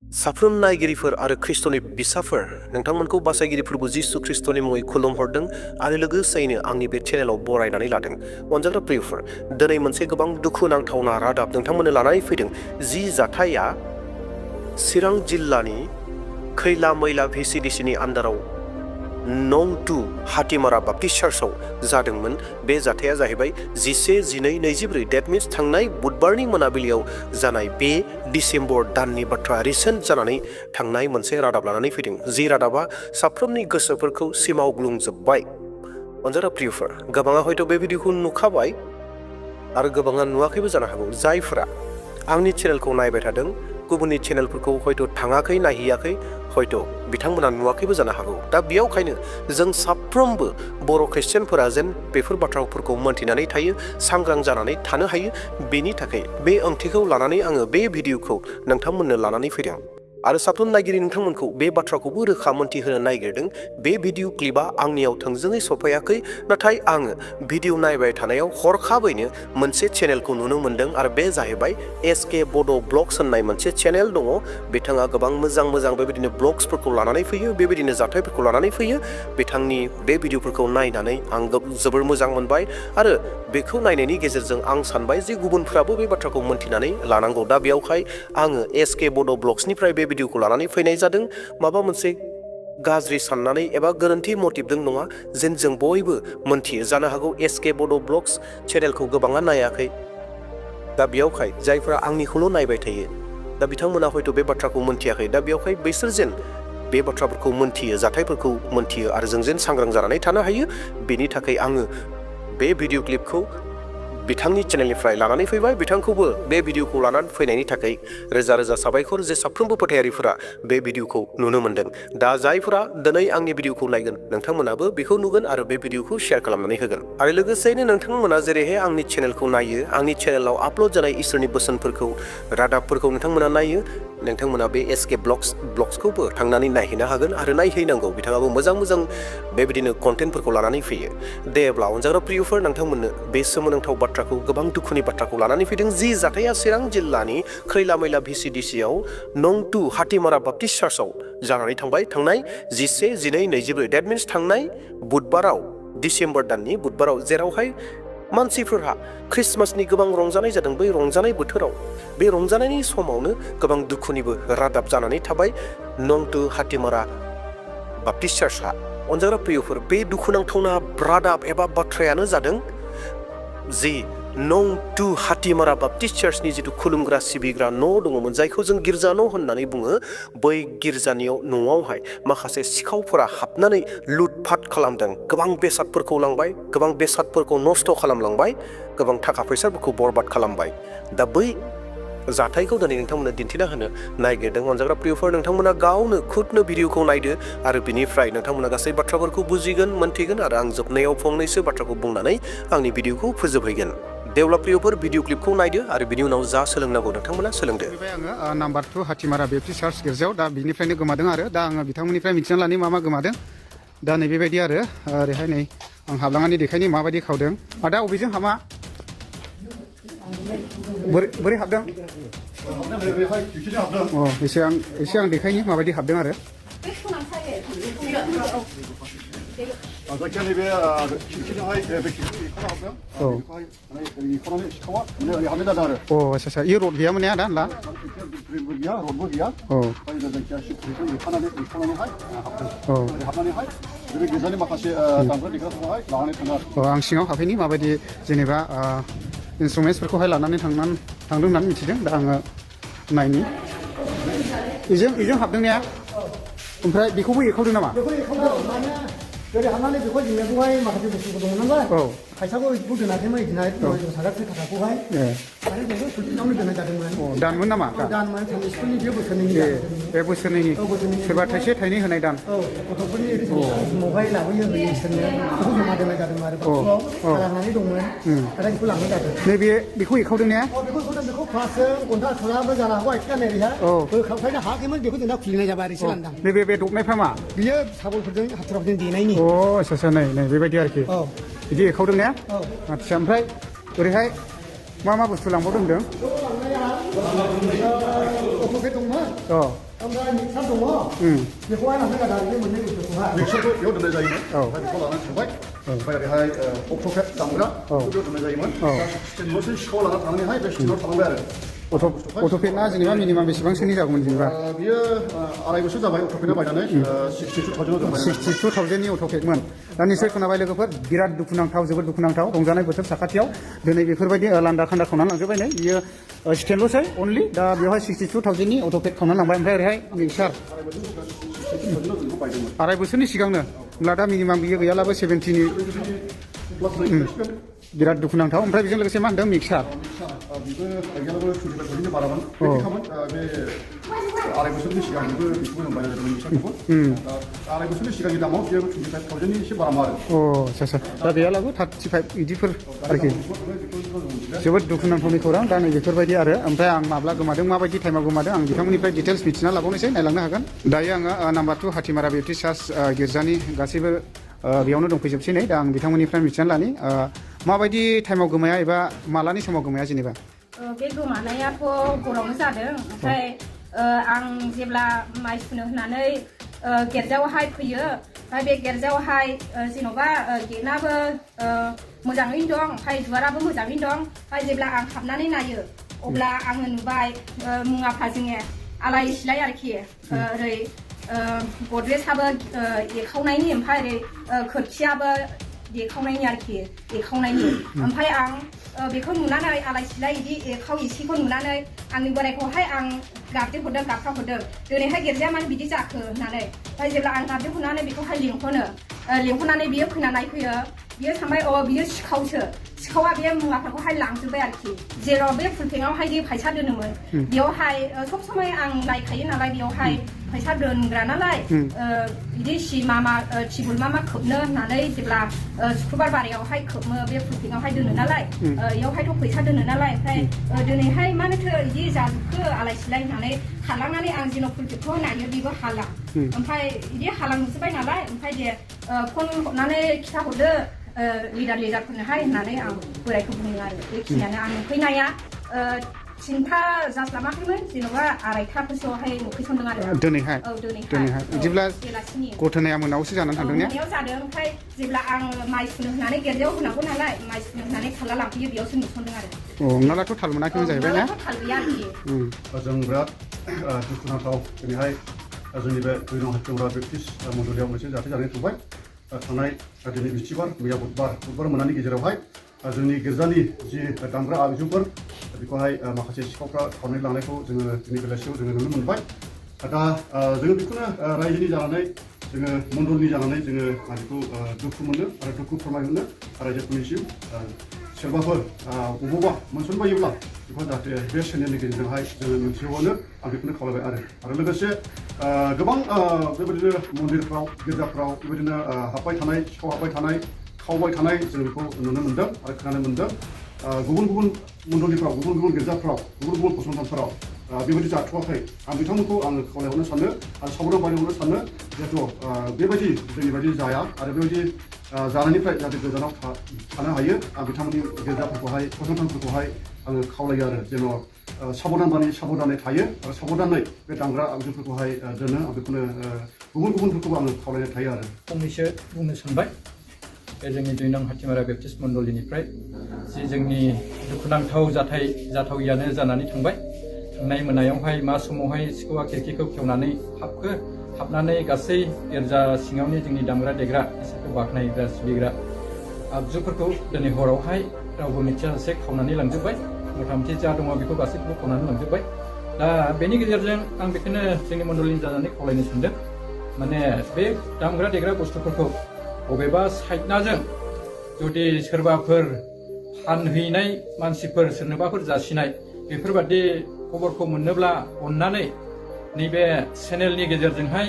साफ्रोम नायगिरिफोर आरो ख्रिस्ट'नि बिसाफोर नोंथांमोनखौ बासायगिरि प्रभु जिसु ख्रिस्ट'नि मुङै खुलुमहरदों आरो लोगोसेयैनो आंनि बे चेनेलाव बरायनानै लादों। अनजाग्रा प्रियफोर, दिनै मोनसे गोबां दुखुनांथावना रादाब नोंथांमोननो लानानै फैदों। जि जाथाया चिरां जिल्लानि खैला मैला VCDCनि आन्दाराव नं 2 हातिमारा बाप्टिस्ट चार्चआव जादोंमोन। बे जाथाया जाहैबाय 11/12/24 डेट मिन्स थांनाय बुधबारनि मोनाबिलियाव जानाय बे डिसेम्बर दाननि बाथ्रा रिसेन्ट जानानै थांनाय मोनसे रादाब लानानै फैदों। जि रादाबा साफ्रोमनि गोसोफोरखौ सिमावग्लुंजोब्बाय। अनजाग्रा प्रियफोर, गोबाङा हयथ' बे भिडिअखौ नुखाबाय आरो गोबाङा नुवाखैबो जानो हागौ। जायफोरा आंनि चेनेलखौ नायबाय थादों, गुबुननि चेनेलफोरखौ हयथ' थाङाखै, नायहैयाखै, हयथ' बिथांमोना नुवाखैबो जानो हागौ। दा बेयावखायनो जों साफ्रोमबो बर' ख्रिस्टियानफोरा जेन बेफोर बाथ्राफोरखौ मोन्थिनानै थायो, सांग्रां जानानै थानो हायो, बेनि थाखाय बे ओंथिखौ लानानै आङो बे भिडिअखौ नोंथांमोननो लानानै फैदों। आरो साफ्रोम नायगिरि नोंथांमोनखौ बे बाथ्राखौबो रोखा मोन्थिहोनो नागिरदों। बे भिडिअ क्लिपआ आंनियाव थोंजोङै सफैयाखै, नाथाय आङो भिडिअ नायबाय थानायाव हरखाबैनो मोनसे चेनेलखौ नुनो मोन्दों आरो बे जाहैबाय SK बड' ब्लग्स होननाय मोनसे चेनेल दङ। बिथाङा गोबां मोजां बेबायदिनो ब्लग्सफोरखौ लानानै फैयो, बेबायदिनो जाथायफोरखौ लानानै फैयो। बिथांनि बे भिडिअफोरखौ नायनानै आं जोबोर मोजां मोनबाय आरो बेखौ नायनायनि गेजेरजों आं सानबाय जे गुबुनफ्राबो बे बाथ्राखौ मोन्थिनानै लानांगौ। दा बेयावहाय आङो SK बड' ब्लग्सनिफ्राय बे भिडिअखौ लानानै फैनाय जादों। माबा मोनसे गाज्रि साननानै एबा गोरोन्थि मटिभजों नङा, जेन जों बयबो मोन्थियो। जानो हागौ SK बड' ब्लग्स चेनेलखौ गोबाङा नायाखै। दा बेयावहाय जायफोरा आंनिखौल' नायबाय थायो, दा बिथांमोना हयथ' बे बाथ्राखौ मोन्थियाखै। दा बेयावहाय बैसोर जेन बे बाथ्राफोरखौ मोन्थियो, जाथायफोरखौ मोन्थियो आरो जों जेन सांग्रां जानानै थानो हायो, बेनि थाखाय आङो बे भिडिअ क्लिपखौ बिथांनि चेनेलनिफ्राय लानानै फैबाय। बिथांखौबो बे भिडिअखौ लानानै फैनायनि थाखाय रोजा रोजा साबायखर जे साफ्रोमबो फोथायारिफोरा बे भिडिअखौ नुनो मोन्दों। दा जायफोरा दिनै आंनि भिडिअखौ नायगोन, नोंथांमोनाबो बेखौ नुगोन आरो बे भिडिअखौ शेयार खालामनानै होगोन। आरो लोगोसेयैनो नोंथांमोना जेरैहाय आंनि चेनेलखौ नायो, आंनि चेनेलाव आपल'ड जानाय इसोरनि बोसोनफोरखौ, रादाबफोरखौ नोंथांमोना नायो, नोंथांमोना बे SK ब्लग्सखौबो थांनानै नायहैनो हागोन आरो नायहैनांगौ। बिथाङाबो मोजां बेबायदिनो कन्टेन्टफोरखौ लानानै फैयो। दे अब्ला अनजाग्रा प्रियफोर, नोंथांमोननो बे सोमोनांथाव बाथ्राखौ, गोबां दुखुनि बाथ्राखौ लानानै फैदों। जि जाथाया चिरां जिल्लानि खैला मैला VCDCआव नं 2 हातिमारा बाप्टिस्ट चार्चआव जानानै थांबाय थांनाय 11/12/24 डेट मिन्स थांनाय बुधबाराव, डिसेम्बर दाननि बुधबाराव, जेरावहाय मानसिफोरहा ख्रिस्टमासनि गोबां रंजानाय जादों। बै रंजानाय बोथोराव, बे रंजानायनि समावनो गोबां दुखुनिबो रादाब जानानै थाबाय नं 2 हातिमारा बाप्टिस्ट चार्चआ। अनजाग्रा प्रियफोर, बे दुखुनांथावना रादाब एबा बाथ्रायानो जादों जि नं 2 हातिमारा बाप्टिस्ट चार्चनि जिथु खुलुमग्रा सिबिग्रा न' दङमोन, जायखौ जों गिर्जा न' होननानै बुङो। बै गिर्जानि न'आवहाय माखासे सिखावफोरा हाबनानै लुटफाट खालामदों। गोबां बेसादफोरखौ लांबाय, गोबां बेसादफोरखौ नस्थ' खालामलांबाय, गोबां थाखा फैसाफोरखौ बरबाद खालामबाय। दा बै जाथायखौ दिनै नोंथांमोननो दिन्थिना होनो नागिरदों। अनजाग्रा प्रियफोर, नोंथांमोना गावनो खुदनो भिडिअखौ नायदो आरो बिनिफ्राय नोंथांमोना गासै बाथ्राफोरखौ बुजिगोन, मोन्थिगोन आरो आं जोबनायाव फंनैसो बाथ्राखौ बुंनानै आंनि भिडिअखौ फोजोबहैगोन। देवला प्रियफोर, भिडिअ क्लिपखौ नायदो आरो बिनि उनाव जा सोलोंनांगौ नोंथांमोना सोलोंदो। आङो नाम्बार 2 हातिमारा बेप्टिस्ट चार्च गिर्जायाव दा बिनिफ्रायनो गोमादों आरो दा आङो बिथांमोननिफ्राय मिथिना लानि मा गोमादों। दा नैबेबायदि आरो ओरैहाय नै आं हाबलांनानै देखायनि माबायदि खावदों। आदा अबेजों हाबा? बोरै हाबदों? एसे आं देखायनि माबायदि हाबदों आरो। जायखिया नैबे खिरखिजोंहाय बे खिरखि हाबदों। बेखौहाय सिखावा हाबनाय जादों आरो। आदसा इयो रड गैयामोन ने आदा होनब्ला? रडबो गैया, रडबो गैया। जायखिया सिखिरिखौ एरखानानैहाय हाबदों। हाबनानैहाय बे गिर्जानि माखासे दामग्रा देग्राफोरखौहाय लानानै थाङो आरो। आं सिङाव हाबफैनि माबायदि जेनेबा इन्सट्रुमेन्ट्सफोरखौहाय लानानै थांदों होननानै मिथिदों। दा आङो नायनि। इजों हाबदों ने? ओमफ्राय बेखौबो एखावदों नामा? जेरै हाबनानै बेखौ जोंनायखौहाय माखासे बुस्थुफोर दंमोन नालाय, फैसाखौ बेखौ दोनाखैमोन, बिदिहाय साराखै थाखाखौहाय आरो बेखौ सुटिङावनो दोननाय जादोंमोन। दानमोन नामा? दानमोन, थांनाय स्कुलनि बे बोसोरनैनि। बे बोसोरनैनि सोरबा थाइसे थाइनै होनाय दान। गथ'फोरनि समावहाय लाबोयो होयो इसोरनो, बेखौ जमा दोननाय जादोंमोन आरो बाथौआव खालामनानै दंमोन आरो बेखौ लांनाय जादों। नैबे बेखौ एखावदों ने? बेखौ फासजों घन्टा थलाबो जानो हागौ, आथिङा नैबेहा बोखावखायनो हायाखैमोन, बेखौ जोंना खुलिनाय जाबाय आरो एसे लांदां। नैबे बे दबनायफ्रा मा? बियो साबलफोरजों हाथुराफोरजों देनायनि। आदसा नै बेबायदि आरोखि। बिदि एखावदों ने? आदसा ओमफ्राय ओरैहाय मा बुस्थु लांबावदों होनदों? अट'के दंमोन, ओमफ्राय मिक्सार दङ बेखौहाय लांनो गादा बे मोननै बुस्थुखौहाय मिक्सारखौ बेयाव दोननाय जायोमोन ओमफ्राय बेखौ लानानै थांबाय ओमफ्राय ओरैहाय अट'पेड दामग्रा बेयाव दोननाय जायोमोन स्टेनल'सो सिखाव लाना थांनानैहाय बे स्टेनाव थालांबाय आरो अट'पेडना जेनेबा मिनिमाम बेसेबांसोनि जागौमोन जेनेबा बियो 2.5 बोसोर जाबाय अट'पेडा बायनानै 62,000 नि अट'पेडमोन दा निसय खोनाबाय लोगोफोर बिराद दुखुनांथाव जोबोद दुखुनांथाव रंजानाय बोथोर साखाथियाव दिनै बेफोरबायदि लान्दा खान्दा खावनानै लांजोब्बाय नै बियो स्टेनल'सै अनलि दा बेवहाय 62,000 नि अट'पेड खावनानै लांबाय ओमफ्राय ओरैहाय मिक्सार 2.5 बोसोरनि सिगांनो होमब्ला दा मिनिमाम बियो गैयालाबो 70 नि बिराद दुखुनांथाव ओमफ्राय बेजों लोगोसे मा होनदों मिक्सार बेबो गैयालाबो 25,000 बारामोन बेखामोन बे 2.5 बोसोरनि सिगां बेबो बेखौबो जों बायनाय जादोंमोन मिक्सारखौबो 2.5 बोसोरनि सिगांनि दामाव बेयो 25,000 नि एसे बारामोन आरो आच्छा दा गैयालाबो 35 बिदिफोर आरोखि जोबोद दुखुनांथावनि खौरां दा नै बेफोरबायदि आरो ओमफ्राय आं माब्ला गोमादों माबायदि टाइमाव गोमादों आं बिथांमोननिफ्राय डिटेल्स मिथिना लाबावनोसै नायलांनो हागोन दायो आङो नाम्बार 2 हाथिमारा बेप्टिस्ट चार्च गिर्जानि गासैबो बेयावनो दंफैजोबसै नै दा आं बिथांमोननिफ्राय मिथिनानै लानि माबायदि टाइमाव गोमाया एबा मालानि समाव गोमाया जेनेबा बे गोमानायाथ' हरावनो जादों ओमफ्राय आं जेब्ला माइ सुनो होननानै गिर्जायावहाय फैयो ओमफ्राय बे गिर्जायावहाय जेन'बा गेटआबो मोजाङैनो दं ओमफ्राय दुवाराबो मोजाङैनो दं ओमफ्राय जेब्ला आं हाबनानै नायो अब्ला आङो नुबाय मुवाफ्रा जोङो आलाय सिलाय आरोखि ओरै गद्रेजआबो एखावनायनि ओमफ्राय ओरै खोरखियाबो देखावनायनि आरोखि एखावनायनि ओमफ्राय आं बेखौ नुनानै आलाय सिलाय बिदि एखाव एसेखौ नुनानै आंनि बोरायखौहाय आं गाबज्रिहरदों गाबख्रावहरदों दिनैहाय गिर्जाया मानो बिदि जाखो होननानै ओमफ्राय जेब्ला आं गाबज्रिहरनानै बेखौहाय लिंहरनानै बियो फैना नायफैयो बियो सानबाय बियो सिखावा बे मुवाफोरखौहाय लांजोब्बाय आरोखि जेराव बे फुलफेङावहाय जे फैसा दोनोमोन बेयावहाय सब समय आं नायखायो नालाय बेयावहाय फैसा दोनग्रा नालाय बिदि टिबुल मा खोबनो होननानै जेब्ला शुक्रबार बारायावहाय खोबो बे फुलफेङावहाय दोनो नालाय बेयावहायथ' फैसा दोनो नालाय ओमफ्राय दिनैहाय मानोथो बिदि जाजोबखो आलाय सिलाय होननानै हालांनानै आं जेन' फुलफेङाव नायो बेबो हाला ओमफ्राय बिदि हालांजोब्बाय नालाय ओमफ्राय दे फन हरनानै खिथाहरदो लिडारफोरनोहाय होननानै आं बोरायखौ बुङो आरो बेखिनियानो आं नुफैनाया 3टा जास्लाबाखैमोन जेन'बा 2:30फोरसोआवहाय नुफैसनदों आरो दिनैहाय बिदिब्ला घटनाया मोनायावसो जानानै थांदों ने मोनायाव जादों ओमफ्राय जेब्ला आं माइ सुनो होननानै गिर्जायाव होनांगौ नालाय माइ सुनो होननानै खाला लांफैयो बेयावसो नुसनदों आरो नोंनालाथ' थाल मोनाखैमोन जाहैबाय ना थाल गैया आरोखि जों बिराद दुखुनांथाव दिनैहाय जोंनि बे बर'न हाथिमारा बेप्टिस्ट मण्डलियाव मोनसे जाथाय जानानै थांबाय थांनाय दिनै बिस्थिबार मैया बुधबार मोनानि गेजेरावहाय जोंनि गिर्जानि जि दामग्रा आगजुफोर बेखौहाय माखासे सिखावफ्रा खावनानै लांनायखौ जोङो दिनै बेलासियाव जोङो नुनो मोनबाय दा जोङो बेखौनो रायजोनि जानानै जोङो मण्डलनि जानानै जोङो बेखौ दुखु मोनो आरो दुखु फोरमायहरनो रायजोफोरनिसिम सोरबाफोर बबावबा मोनसनबायोब्ला बेखौ जाहाथे बे चेनेलनि गेजेरजोंहाय जोङो मिथिहोहरनो आं बेखौनो खावलायबाय आरो लोगोसे गोबां बेबायदिनो मन्दिरफ्राव गिर्जाफ्राव बेबायदिनो हाबबाय थानाय सिखाव हाबबाय थानाय खावबाय थानाय जों बेखौ नुनो मोन्दों आरो खोनानो मोन्दों गुबुन गुबुन मण्डलिफ्राव गुबुन गुबुन गिर्जाफ्राव गुबुन गुबुन फसंथानफोराव बेबायदि जाथ'वाखै आं बिथांमोनखौ आङो खावलायहरनो सानो आरो साबधान बानायहरनो सानो जिहेथु बेबायदि जोंनि बायदि जाया आरो बेबायदि जानायनिफ्राय जाहाथे गोजानाव थानो हायो आं बिथांमोननि गिर्जाफोरखौहाय फसंथानफोरखौहाय आङो खावलायो आरो जेन' साबधानै थायो आरो साबधानै बे दामग्रा आगजुफोरखौहाय दोनो आं बेखौनो गुबुन गुबुनफोरखौबो आङो खावलायनाय थायो आरो फंनैसो बुंनो सानबाय बे जोंनि 2 नं हाथिमारा बेप्टिस्ट मण्डलिनिफ्राय जि जोंनि दुखुनांथाव जाथावियानो जानानै थांबाय थांनाय मोनायावहाय मा समावहाय सिखावा खिरखिखौ खेवनानै हाबनानै गासै गिर्जा सिङावनि जोंनि दामग्रा देग्रा इसोरखौ बाख्नायग्रा सिबिग्रा आगजुफोरखौ दिनै हरावहाय रावबो मिथियाजासे खावनानै लांजोब्बाय मथा-मथि जा दङ बेखौ गासैखौबो खावनानै लांजोब्बाय दा बेनि गेजेरजों आं बेखौनो जोंनि मण्डलिनि जानानै खावलायनो सानदों माने बे दामग्रा देग्रा बुस्थुफोरखौ बबेबा साइडनाजों जुदि सोरबाफोर फानहैनाय मानसिफोर सोरनोबाफोर जासिनाय बेफोरबादि खबरखौ मोनोब्ला अननानै नैबे चेनेलनि गेजेरजोंहाय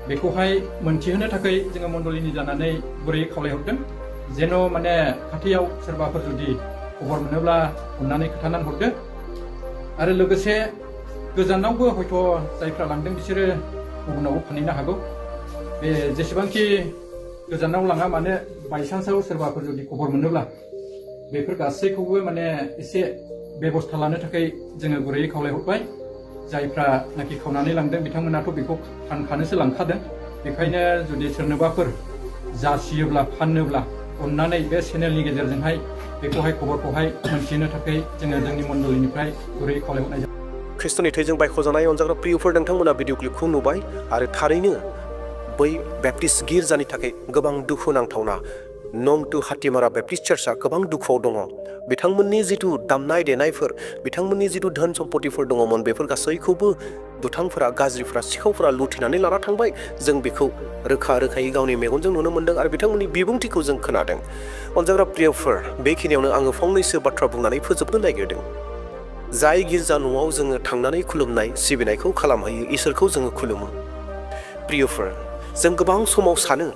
बेखौहाय मोनथिहोनो थाखाय जोङो मण्डलिनि जानानै गुरैयै खावलायहरदों जेन' माने खाथियाव सोरबाफोर जुदि खबर मोनोब्ला अननानै खोन्थानानै हरदो आरो लोगोसे गोजानावबो हयथ' जायफ्रा लांदों बिसोरो गुबुनावबो फानहैनो हागौ बे जेसेबांखि गोजानाव लाङा मानो बायसान्सआव सोरबाफोर जुदि खबर मोनोब्ला बेफोर गासैखौबो माने एसे बेबस्था लानो थाखाय जोङो गुरैयै खावलायहरबाय जायफ्रा नाखि खावनानै लांदों बिथांमोनाथ' बेखौ फानखानोसो लांखादों बेखायनो जुदि सोरनोबाफोर जासियोब्ला फाननोब्ला अननानै बे चेनेलनि गेजेरजोंहाय बेखौहाय खबरखौहाय मोनथिनो थाखाय जोङो जोंनि मण्डलिनिफ्राय गुरै खावलायहरनाय जाबाय। ख्रिस्ट'नि थैजों बायख'जानाय अनजाग्रा प्रियफोर नोंथांमोना भिडिअ क्लिपखौ नुबाय आरो थारैनो बै बेप्टिस्ट गिर्जानि थाखाय गोबां दुखु नांथावना नं टु हातिमारा बेप्टिस्ट चार्चआ गोबां दुखुआव दङ। बिथांमोननि जिथु दामनाय देनायफोर बिथांमोननि जिथु धोन सम्पतिफोर दङमोन बेफोर गासैखौबो दुथांफोरा गाज्रिफोरा सिखावफोरा लुथिनानै लाना थांबाय। जों बेखौ रोखा रोखायै गावनि मेगनजों नुनो मोन्दों आरो बिथांमोननि बिबुंथिखौ जों खोनादों। अनजाग्रा प्रियफोर बेखिनियावनो आङो फंनैसो बाथ्रा बुंनानै फोजोबनो नागिरदों। जाय गिर्जा न'आव जोङो थांनानै खुलुमनाय सिबिनायखौ खालामहैयो इसोरखौ जोङो खुलुमो। प्रियफोर जों गोबां समाव सानो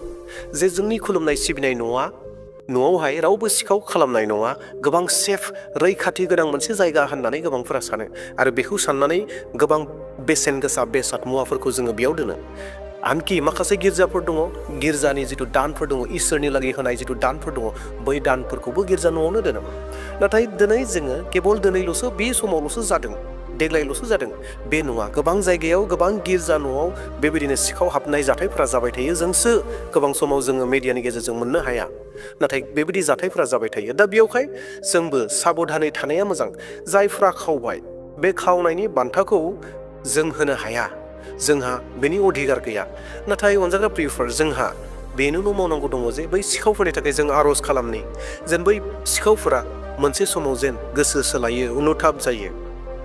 जे जोंनि खुलुमनाय सिबिनाय न'आवहाय रावबो सिखाव खालामनाय नङा, गोबां सेफ रैखाथि गोनां मोनसे जायगा होननानै गोबांफोरा सानो आरो बेखौ साननानै गोबां बेसेन गोसा बेसाद मुवाफोरखौ जोङो बेयाव दोनो। आनखि माखासे गिर्जाफोर दङ गिर्जानि जिथु दानफोर दङ इसोरनि लागै होनाय जिथु दानफोर दङ बै दानफोरखौबो गिर्जा न'आवनो दोनो। नाथाय दिनै जोङो केबल दिनैल'सो बे समावल'सो जादों देग्लायल'सो जादों बे नङा। गोबां जायगायाव गोबां गिर्जा न'आव बेबायदिनो सिखाव हाबनाय जाथायफोरा जाबाय थायो। जोंसो गोबां समाव जोङो मेडियानि गेजेरजों मोननो हाया नाथाय बेबायदि जाथायफोरा जाबाय थायो। दा बेयावहाय जोंबो साबधानै थानाया मोजां। जायफ्रा खावबाय बे खावनायनि बान्थाखौ जों होनो हाया, जोंहा बेनि अधिकार गैया। नाथाय अनजाग्रा प्रियफोर जोंहा बेनोल' मावनांगौ दङ जे बै सिखावफोरनि थाखाय जों आर'ज खालामनि जेन बै सिखावफोरा मोनसे समाव जेन गोसो सोलायो अनुताप जायो,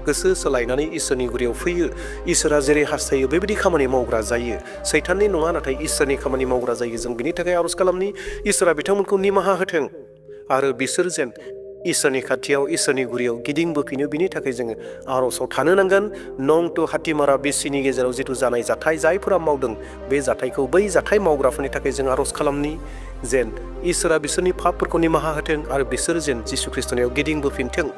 गोसो सोलायनानै इसोरनि गुरियाव फैयो, इसोरा जेरै हास्थायो बेबायदि खामानि मावग्रा जायो। सैताननि नङा नाथाय इसोरनि खामानि मावग्रा जायो। जों बिनि थाखाय आर'ज खालामनि इसोरा बिथांमोनखौ निमाहा होथों आरो बिसोर जेन इसोरनि खाथियाव इसोरनि गुरियाव गिदिंबोफिनो बिनि थाखाय जोङो आर'जआव थानो नांगोन। नं टु हातिमारा बिसिनि गेजेराव जिथु जानाय जाथाय जायफोरा मावदों बे जाथायखौ बै जाथाय मावग्राफोरनि थाखाय जों आर'ज खालामनि जेन इसोरा बिसोरनि पापफोरखौ निमाहा होथों आरो बिसोर जेन जिसु ख्रिस्ट'नियाव गिदिंबोफिनथों।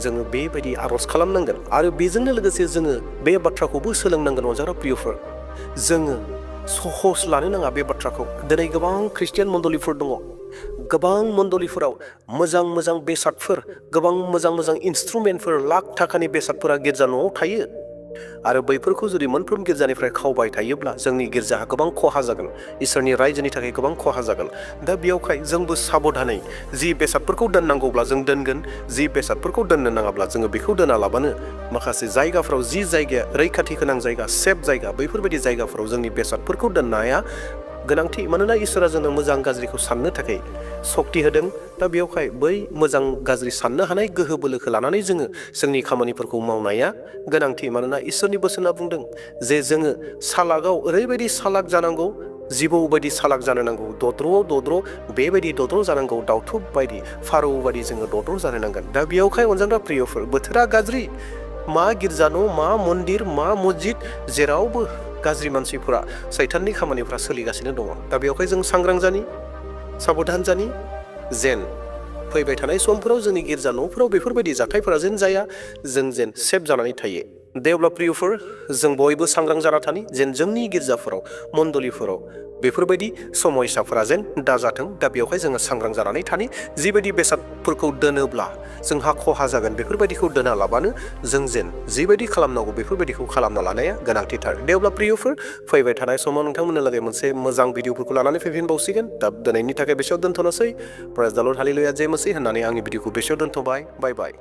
जोङो बेबायदि आर'ज खालामनांगोन आरो बेजोंनो लोगोसे जोङो बे बाथ्राखौबो सोलोंनांगोन अनजाग्रा प्रियफोर जोङो सहस लानो नाङा बे बाथ्राखौ। दिनै गोबां ख्रिस्टियान मण्डलिफोर दङ, गोबां मण्डलिफोराव मोजां मोजां बेसादफोर गोबां मोजां मोजां इन्सट्रुमेन्टफोर लाख थाखानि बेसादफोरा गिर्जा न'आव थायो आरो बैफोरखौ जुदि मोनफ्रोम गिर्जानिफ्राय खावबाय थायोब्ला जोंनि गिर्जाहा गोबां खहा जागोन, इसोरनि रायजोनि थाखाय गोबां खहा जागोन। दा बेयावहाय जोंबो साबधानै जि बेसादफोरखौ दोननांगौब्ला जों दोनगोन, जि बेसादफोरखौ दोननो नाङाब्ला जोङो बेखौ दोनालाबानो माखासे जायगाफ्राव जि जायगाया रैखाथि गोनां जायगा सेफ जायगा बैफोरबायदि जायगाफ्राव जोंनि बेसादफोरखौ दोननाया गोनांथि। मानोना इसोरा जोंनो मोजां गाज्रिखौ साननो थाखाय सक्ति होदों। दा बेयावहाय बै मोजां गाज्रि साननो हानाय गोहो बोलोखौ लानानै जोङो जोंनि खामानिफोरखौ मावनाया गोनांथि। मानोना इसोरनि बोसोना बुंदों जे जोङो सालागाव ओरैबायदि सालाक जानांगौ, जिबौ बायदि सालाक जानो नांगौ, दद्र'आव दद्र' बेबायदि दद्र' जानांगौ, दाउथुब बायदि फारौ बायदि जोङो दद्र' जानो नांगोन। दा बेयावहाय अनजाग्रा प्रियफोर बोथोरा गाज्रि, मा गिर्जा न' मा मन्दिर मा मस्जिद जेरावबो गाज्रि मानसिफोरा सैताननि खामानिफ्रा सोलिगासिनो दङ। दा बेयावहाय जों सांग्रां जानि, साबधान जानि जेन फैबाय थानाय समफोराव जोंनि गिर्जा न'फोराव बेफोरबायदि जाथायफोरा जेन जाया, जों जेन सेफ जानानै थायो। दे अब्ला प्रियफोर जों बयबो सांग्रां जाना थानि जेन जोंनि गिर्जाफोराव मण्डलिफोराव बेफोरबायदि समयसाफोरा जेन दाजाथों। दा बेवहाय जोङो सांग्रां जानानै थानि। जिबायदि बेसादफोरखौ दोनोब्ला जोंहा खहा जागोन बेफोरबायदिखौ दोनालाबानो जों जेन जिबायदि खालामनांगौ बेफोरबायदिखौ खालामना लानाया गोनांथिथार। दे अब्ला प्रियफोर फैबाय थानाय समाव नोंथांमोननो लागै मोनसे मोजां भिडिअफोरखौ लानानै फैफिनबावसिगोन। दा दिनैनि थाखाय बेसेयाव दोनथ'नोसै। प्रेज द लर्ड हालेलुया जे मसीह होननानै आंनि भिडिअखौ बेसेयाव दोनथ'बाय। बाय बाय।